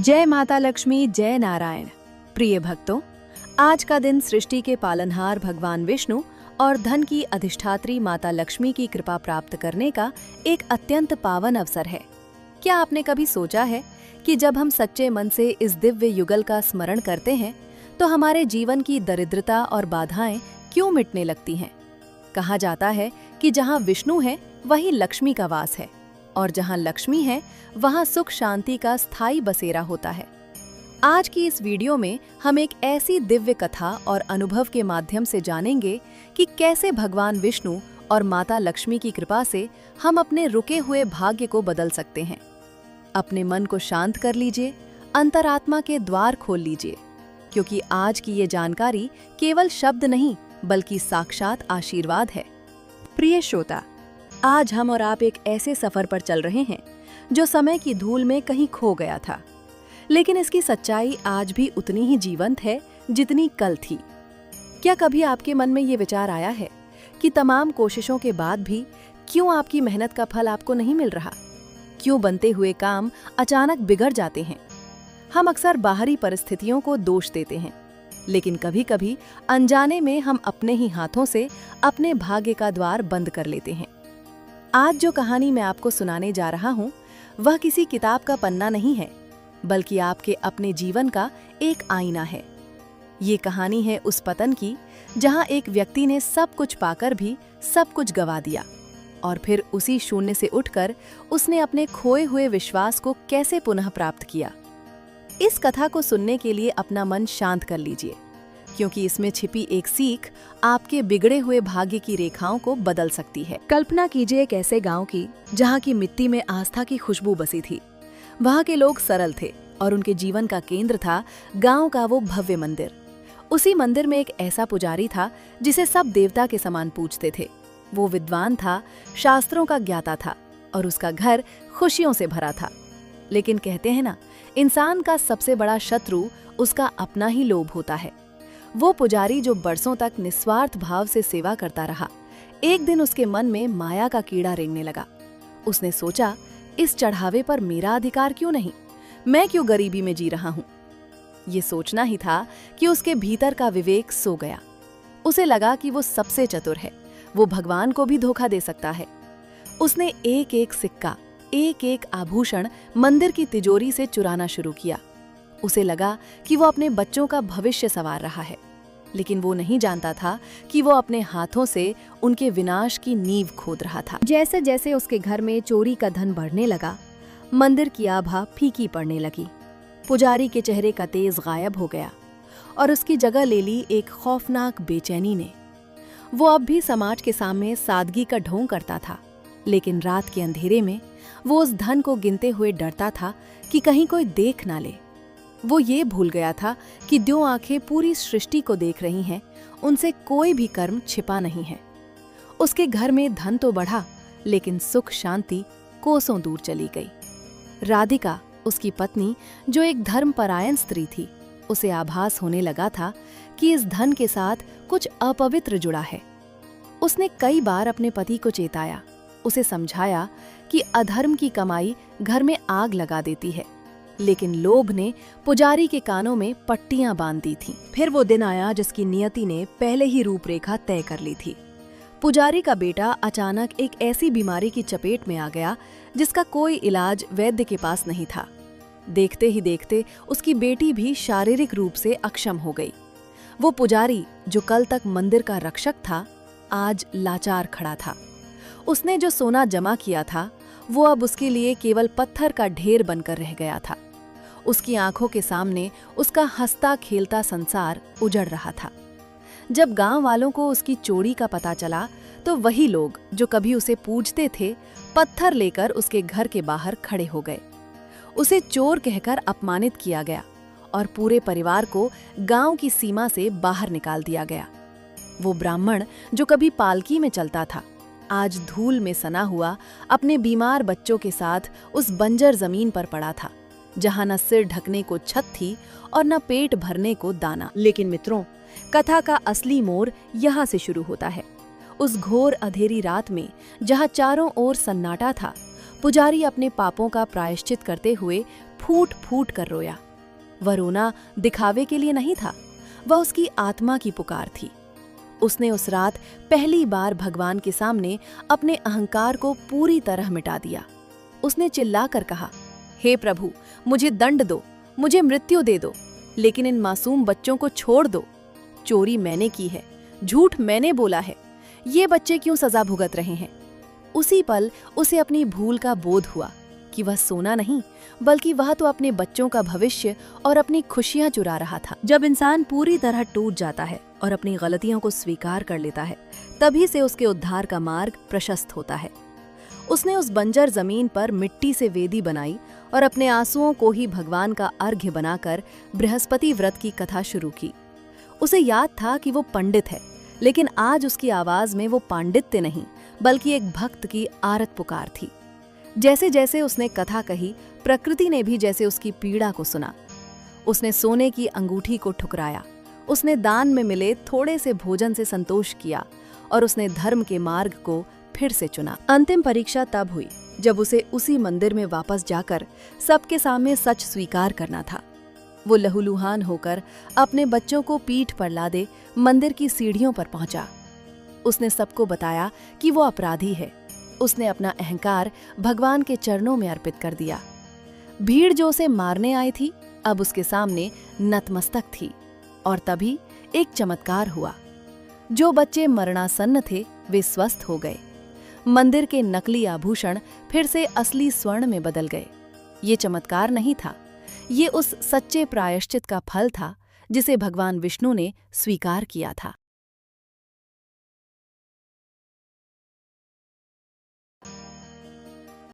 जय माता लक्ष्मी, जय नारायण। प्रिय भक्तों, आज का दिन सृष्टि के पालनहार भगवान विष्णु और धन की अधिष्ठात्री माता लक्ष्मी की कृपा प्राप्त करने का एक अत्यंत पावन अवसर है। क्या आपने कभी सोचा है कि जब हम सच्चे मन से इस दिव्य युगल का स्मरण करते हैं तो हमारे जीवन की दरिद्रता और बाधाएं क्यों मिटने लगती हैं? कहा जाता है कि जहाँ विष्णु है वहीं लक्ष्मी का वास है, और जहाँ लक्ष्मी है वहाँ सुख शांति का स्थायी बसेरा होता है। आज की इस वीडियो में हम एक ऐसी दिव्य कथा और अनुभव के माध्यम से जानेंगे कि कैसे भगवान विष्णु और माता लक्ष्मी की कृपा से हम अपने रुके हुए भाग्य को बदल सकते हैं। अपने मन को शांत कर लीजिए, अंतरात्मा के द्वार खोल लीजिए, क्योंकि आज की ये जानकारी केवल शब्द नहीं बल्कि साक्षात आशीर्वाद है। प्रिय श्रोता, आज हम और आप एक ऐसे सफर पर चल रहे हैं जो समय की धूल में कहीं खो गया था, लेकिन इसकी सच्चाई आज भी उतनी ही जीवंत है जितनी कल थी। क्या कभी आपके मन में ये विचार आया है कि तमाम कोशिशों के बाद भी क्यों आपकी मेहनत का फल आपको नहीं मिल रहा? क्यों बनते हुए काम अचानक बिगड़ जाते हैं? हम अक्सर बाहरी परिस्थितियों को दोष देते हैं, लेकिन कभी कभी अनजाने में हम अपने ही हाथों से अपने भाग्य का द्वार बंद कर लेते हैं। आज जो कहानी मैं आपको सुनाने जा रहा हूँ वह किसी किताब का पन्ना नहीं है, बल्कि आपके अपने जीवन का एक आईना है। ये कहानी है उस पतन की जहाँ एक व्यक्ति ने सब कुछ पाकर भी सब कुछ गवा दिया, और फिर उसी शून्य से उठकर उसने अपने खोए हुए विश्वास को कैसे पुनः प्राप्त किया। इस कथा को सुनने के लिए अपना मन शांत कर लीजिए, क्योंकि इसमें छिपी एक सीख आपके बिगड़े हुए भाग्य की रेखाओं को बदल सकती है। कल्पना कीजिए एक ऐसे गांव की जहां की मिट्टी में आस्था की खुशबू बसी थी। वहां के लोग सरल थे और उनके जीवन का केंद्र था गांव का वो भव्य मंदिर। उसी मंदिर में एक ऐसा पुजारी था जिसे सब देवता के समान पूजते थे। वो विद्वान था, शास्त्रों का ज्ञाता था और उसका घर खुशियों से भरा था। लेकिन कहते हैं ना, इंसान का सबसे बड़ा शत्रु उसका अपना ही लोभ होता है। वो पुजारी जो बरसों तक निस्वार्थ भाव से सेवा करता रहा, एक दिन उसके मन में माया का कीड़ा रेंगने लगा। उसने सोचा, इस चढ़ावे पर मेरा अधिकार क्यों नहीं? मैं क्यों गरीबी में जी रहा हूँ? ये सोचना ही था कि उसके भीतर का विवेक सो गया। उसे लगा कि वो सबसे चतुर है, वो भगवान को भी धोखा दे सकता है। उसने एक एक सिक्का, एक एक आभूषण मंदिर की तिजोरी से चुराना शुरू किया। उसे लगा कि वो अपने बच्चों का भविष्य संवार रहा है, लेकिन वो नहीं जानता था कि वो अपने हाथों से उनके विनाश की नींव खोद रहा था। जैसे जैसे उसके घर में चोरी का धन बढ़ने लगा, मंदिर की आभा फीकी पड़ने लगी। पुजारी के चेहरे का तेज गायब हो गया और उसकी जगह ले ली एक खौफनाक बेचैनी ने। वो अब भी समाज के सामने सादगी का ढोंग करता था, लेकिन रात के अंधेरे में वो उस धन को गिनते हुए डरता था कि कहीं कोई देख ना ले। वो ये भूल गया था कि जो आंखें पूरी सृष्टि को देख रही हैं, उनसे कोई भी कर्म छिपा नहीं है। उसके घर में धन तो बढ़ा, लेकिन सुख शांति कोसों दूर चली गई। राधिका, उसकी पत्नी, जो एक धर्मपरायण स्त्री थी, उसे आभास होने लगा था कि इस धन के साथ कुछ अपवित्र जुड़ा है। उसने कई बार अपने पति को चेताया, उसे समझाया कि अधर्म की कमाई घर में आग लगा देती है, लेकिन लोभ ने पुजारी के कानों में पट्टियां बांध दी थीं। फिर वो दिन आया जिसकी नियति ने पहले ही रूपरेखा तय कर ली थी। पुजारी का बेटा अचानक एक ऐसी बीमारी की चपेट में आ गया जिसका कोई इलाज वैद्य के पास नहीं था। देखते ही देखते उसकी बेटी भी शारीरिक रूप से अक्षम हो गई। वो पुजारी जो कल तक मंदिर का रक्षक था, आज लाचार खड़ा था। उसने जो सोना जमा किया था वो अब उसके लिए केवल पत्थर का ढेर बनकर रह गया था। उसकी आंखों के सामने उसका हंसता खेलता संसार उजड़ रहा था। जब गांव वालों को उसकी चोरी का पता चला तो वही लोग जो कभी उसे पूजते थे, पत्थर लेकर उसके घर के बाहर खड़े हो गए। उसे चोर कहकर अपमानित किया गया और पूरे परिवार को गांव की सीमा से बाहर निकाल दिया गया। वो ब्राह्मण जो कभी पालकी में चलता था, आज धूल में सना हुआ अपने बीमार बच्चों के साथ उस बंजर जमीन पर पड़ा था, जहां न सिर ढकने को छत थी और न पेट भरने को दाना। लेकिन मित्रों, कथा का असली मोड़ यहाँ से शुरू होता है। उस घोर अंधेरी रात में, जहां चारों ओर सन्नाटा था, पुजारी अपने पापों का प्रायश्चित करते हुए फूट फूट कर रोया। वह रोना दिखावे के लिए नहीं था, वह उसकी आत्मा की पुकार थी। उसने उस रात पहली बार भगवान के सामने अपने अहंकार को पूरी तरह मिटा दिया। उसने चिल्लाकर कहा, हे प्रभु, मुझे दंड दो, मुझे मृत्यु दे दो, लेकिन इन मासूम बच्चों को छोड़ दो। चोरी मैंने की है, झूठ मैंने बोला है, ये बच्चे क्यों सजा भुगत रहे हैं? उसी पल उसे अपनी भूल का बोध हुआ कि वह सोना नहीं, बल्कि वह तो अपने बच्चों का भविष्य और अपनी खुशियां चुरा रहा था। जब इंसान पूरी तरह टूट जाता है और अपनी गलतियों को स्वीकार कर लेता है, तभी से उसके उद्धार का मार्ग प्रशस्त होता है। उसने उस बंजर जमीन पर मिट्टी से वेदी बनाई और अपने आंसुओं को ही भगवान का अर्घ्य बनाकर बृहस्पति व्रत की कथा शुरू की। उसे याद था कि वो पंडित है, लेकिन आज उसकी आवाज में वो पांडित्य नहीं, बल्कि एक भक्त की आरत पुकार थी। जैसे जैसे उसने कथा कही, प्रकृति ने भी जैसे उसकी पीड़ा को सुना। उसने सोने की अंगूठी को ठुकराया, उसने दान में मिले थोड़े से भोजन से संतोष किया और उसने धर्म के मार्ग को फिर से चुना। अंतिम परीक्षा तब हुई जब उसे उसी मंदिर में वापस जाकर सबके सामने सच स्वीकार करना था। वो लहूलुहान होकर अपने बच्चों को पीठ पर लादे मंदिर की सीढ़ियों पर पहुंचा। उसने सबको बताया कि वो अपराधी है। उसने अपना अहंकार भगवान के चरणों में अर्पित कर दिया। भीड़ जो उसे मारने आई थी, अब उसके सामने नतमस्तक थी। और तभी एक चमत्कार हुआ। जो बच्चे मरणासन्न थे, वे स्वस्थ हो गए। मंदिर के नकली आभूषण फिर से असली स्वर्ण में बदल गए। ये चमत्कार नहीं था, ये उस सच्चे प्रायश्चित का फल था जिसे भगवान विष्णु ने स्वीकार किया था।